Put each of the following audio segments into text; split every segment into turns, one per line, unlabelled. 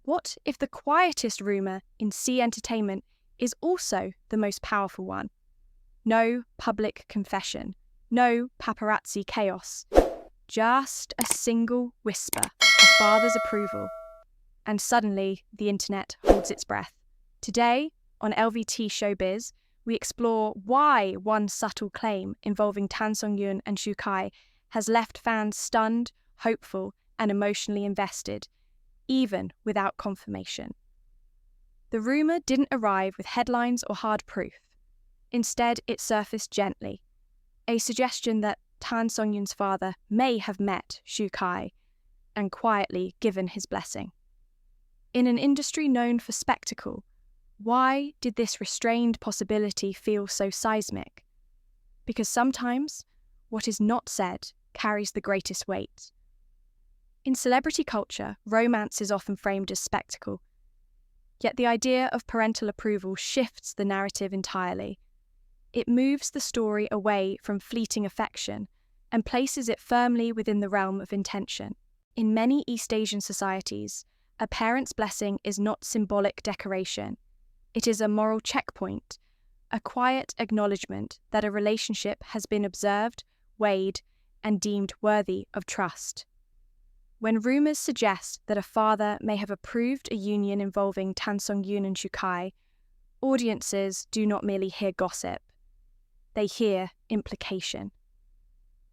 What if the quietest rumour in C entertainment is also the most powerful one? No public confession, no paparazzi chaos, just a single whisper of father's approval. And suddenly, the internet holds its breath. Today, on LVT-SHOWBIZ, we explore why one subtle claim involving Songyun and Kai has left fans stunned, hopeful, and emotionally invested, even without confirmation. The rumour didn't arrive with headlines or hard proof. Instead, it surfaced gently, a suggestion that Songyun's father may have met Kai and quietly given his blessing. In an industry known for spectacle, why did this restrained possibility feel so seismic? Because sometimes what is not said carries the greatest weight. In celebrity culture, romance is often framed as spectacle. Yet the idea of parental approval shifts the narrative entirely. It moves the story away from fleeting affection and places it firmly within the realm of intention. In many East Asian societies, a parent's blessing is not symbolic decoration. It is a moral checkpoint, a quiet acknowledgement that a relationship has been observed, weighed, and deemed worthy of trust. When rumours suggest that a father may have approved a union involving Songyun and Kai, audiences do not merely hear gossip. They hear implication.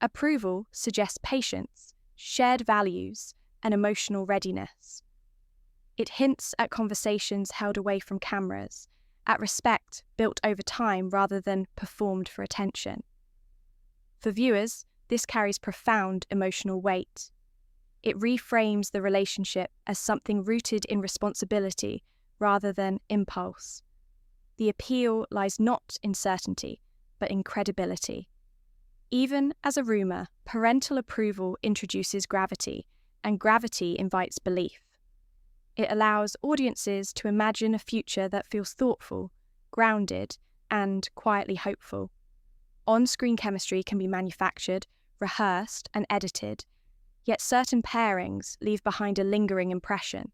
Approval suggests patience, shared values, and emotional readiness. It hints at conversations held away from cameras, at respect built over time rather than performed for attention. For viewers, this carries profound emotional weight. It reframes the relationship as something rooted in responsibility rather than impulse. The appeal lies not in certainty, but in credibility. Even as a rumour, parental approval introduces gravity, and gravity invites belief. It allows audiences to imagine a future that feels thoughtful, grounded, and quietly hopeful. On-screen chemistry can be manufactured, rehearsed, and edited, yet certain pairings leave behind a lingering impression,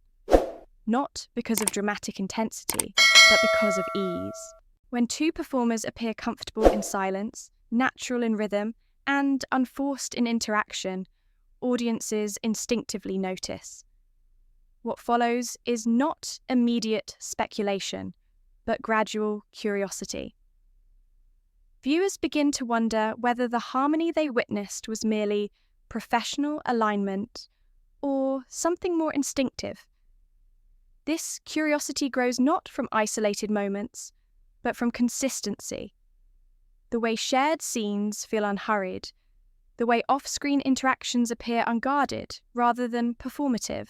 not because of dramatic intensity, but because of ease. When two performers appear comfortable in silence, natural in rhythm, and unforced in interaction, audiences instinctively notice. What follows is not immediate speculation, but gradual curiosity. Viewers begin to wonder whether the harmony they witnessed was merely professional alignment or something more instinctive. This curiosity grows not from isolated moments, but from consistency. The way shared scenes feel unhurried, the way off-screen interactions appear unguarded rather than performative.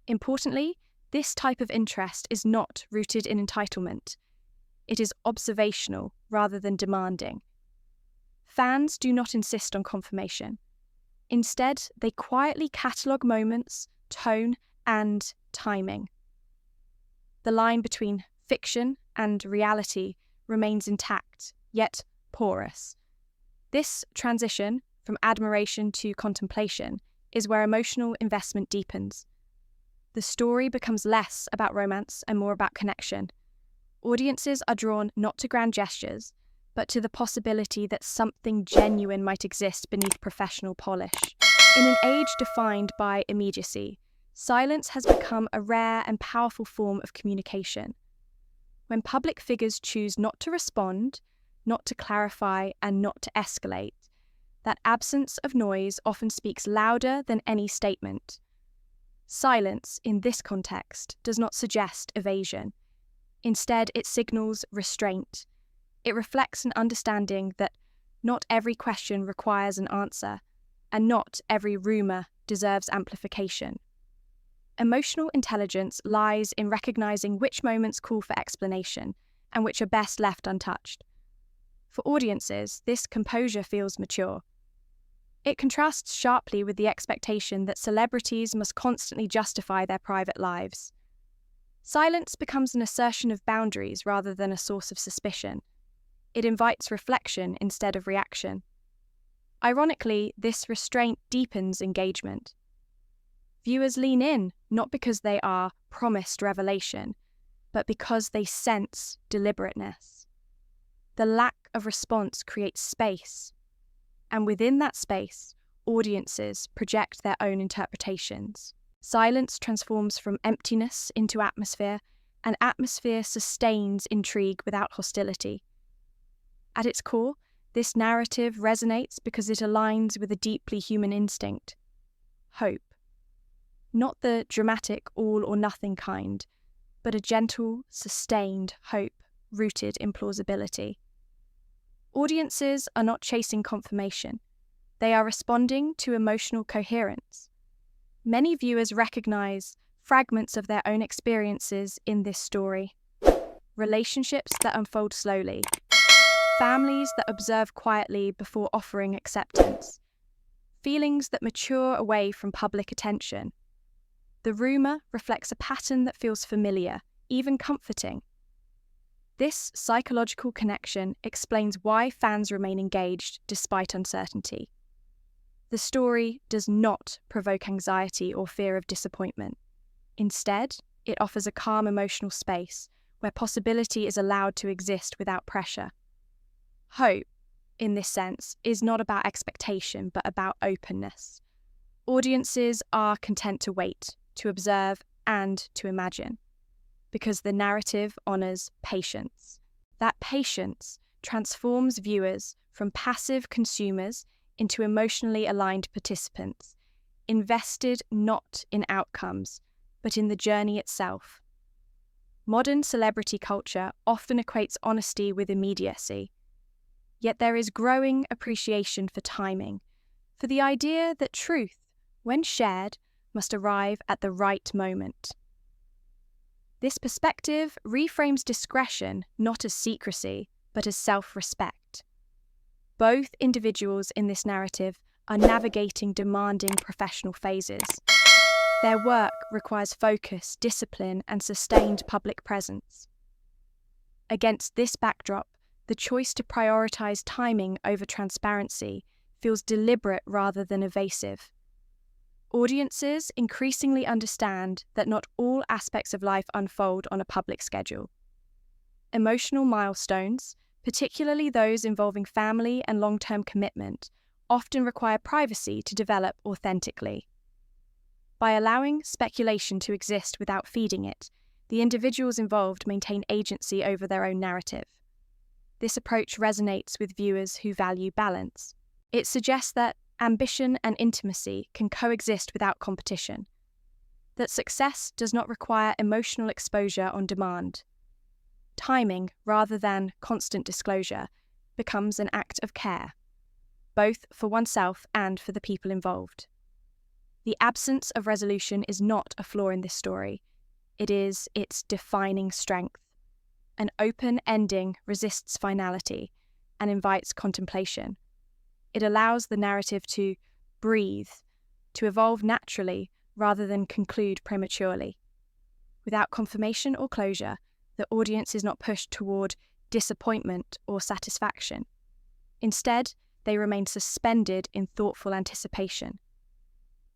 Importantly, this type of interest is not rooted in entitlement. It is observational rather than demanding. Fans do not insist on confirmation. Instead, they quietly catalogue moments, tone, and timing. The line between fiction and reality remains intact, yet porous. This transition from admiration to contemplation is where emotional investment deepens. The story becomes less about romance and more about connection. Audiences are drawn not to grand gestures, but to the possibility that something genuine might exist beneath professional polish. In an age defined by immediacy, silence has become a rare and powerful form of communication. When public figures choose not to respond, not to clarify, and not to escalate, that absence of noise often speaks louder than any statement. Silence, in this context, does not suggest evasion. Instead, it signals restraint. It reflects an understanding that not every question requires an answer, and not every rumour deserves amplification. Emotional intelligence lies in recognizing which moments call for explanation and which are best left untouched. For audiences, this composure feels mature. It contrasts sharply with the expectation that celebrities must constantly justify their private lives. Silence becomes an assertion of boundaries rather than a source of suspicion. It invites reflection instead of reaction. Ironically, this restraint deepens engagement. Viewers lean in, not because they are promised revelation, but because they sense deliberateness. The lack of response creates space, and within that space, audiences project their own interpretations. Silence transforms from emptiness into atmosphere, and atmosphere sustains intrigue without hostility. At its core, this narrative resonates because it aligns with a deeply human instinct: hope. Not the dramatic all-or-nothing kind, but a gentle, sustained hope rooted in plausibility. Audiences are not chasing confirmation. They are responding to emotional coherence. Many viewers recognize fragments of their own experiences in this story. Relationships that unfold slowly. Families that observe quietly before offering acceptance. Feelings that mature away from public attention. The Rumour reflects a pattern that feels familiar, even comforting. This psychological connection explains why fans remain engaged despite uncertainty. The story does not provoke anxiety or fear of disappointment. Instead, it offers a calm emotional space where possibility is allowed to exist without pressure. Hope, in this sense, is not about expectation but about openness. Audiences are content to wait, to observe, and to imagine, because the narrative honours patience. That patience transforms viewers from passive consumers into emotionally aligned participants, invested not in outcomes, but in the journey itself. Modern celebrity culture often equates honesty with immediacy, yet there is growing appreciation for timing, for the idea that truth, when shared, must arrive at the right moment. This perspective reframes discretion not as secrecy, but as self-respect. Both individuals in this narrative are navigating demanding professional phases. Their work requires focus, discipline, and sustained public presence. Against this backdrop, the choice to prioritize timing over transparency feels deliberate rather than evasive. Audiences increasingly understand that not all aspects of life unfold on a public schedule. Emotional milestones, particularly those involving family and long-term commitment, often require privacy to develop authentically. By allowing speculation to exist without feeding it, the individuals involved maintain agency over their own narrative. This approach resonates with viewers who value balance. It suggests that ambition and intimacy can coexist without competition, that success does not require emotional exposure on demand. Timing, rather than constant disclosure, becomes an act of care, both for oneself and for the people involved. The absence of resolution is not a flaw in this story. It is its defining strength. An open ending resists finality and invites contemplation. It allows the narrative to breathe, to evolve naturally rather than conclude prematurely. Without confirmation or closure, the audience is not pushed toward disappointment or satisfaction. Instead, they remain suspended in thoughtful anticipation.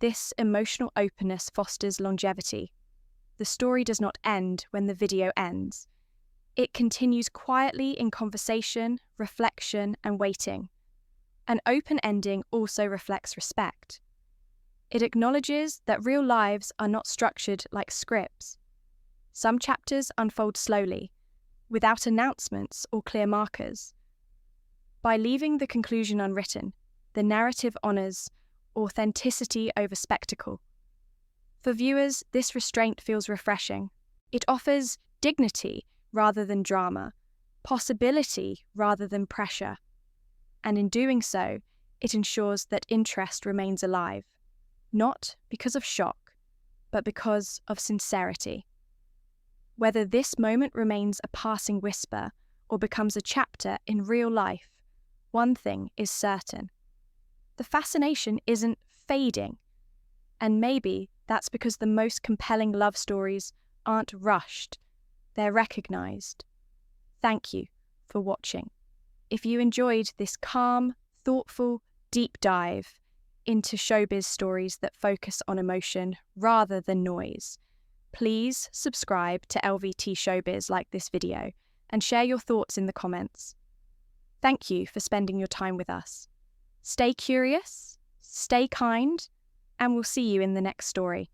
This emotional openness fosters longevity. The story does not end when the video ends. It continues quietly in conversation, reflection, and waiting. An open ending also reflects respect. It acknowledges that real lives are not structured like scripts. Some chapters unfold slowly, without announcements or clear markers. By leaving the conclusion unwritten, the narrative honours authenticity over spectacle. For viewers, this restraint feels refreshing. It offers dignity rather than drama, possibility rather than pressure. And in doing so, it ensures that interest remains alive, not because of shock, but because of sincerity. Whether this moment remains a passing whisper or becomes a chapter in real life, one thing is certain. The fascination isn't fading, and maybe that's because the most compelling love stories aren't rushed, they're recognized. Thank you for watching. If you enjoyed this calm, thoughtful, deep dive into showbiz stories that focus on emotion rather than noise. Please subscribe to LVT Showbiz like this video and share your thoughts in the comments. Thank you for spending your time with us. Stay curious, stay kind, and we'll see you in the next story.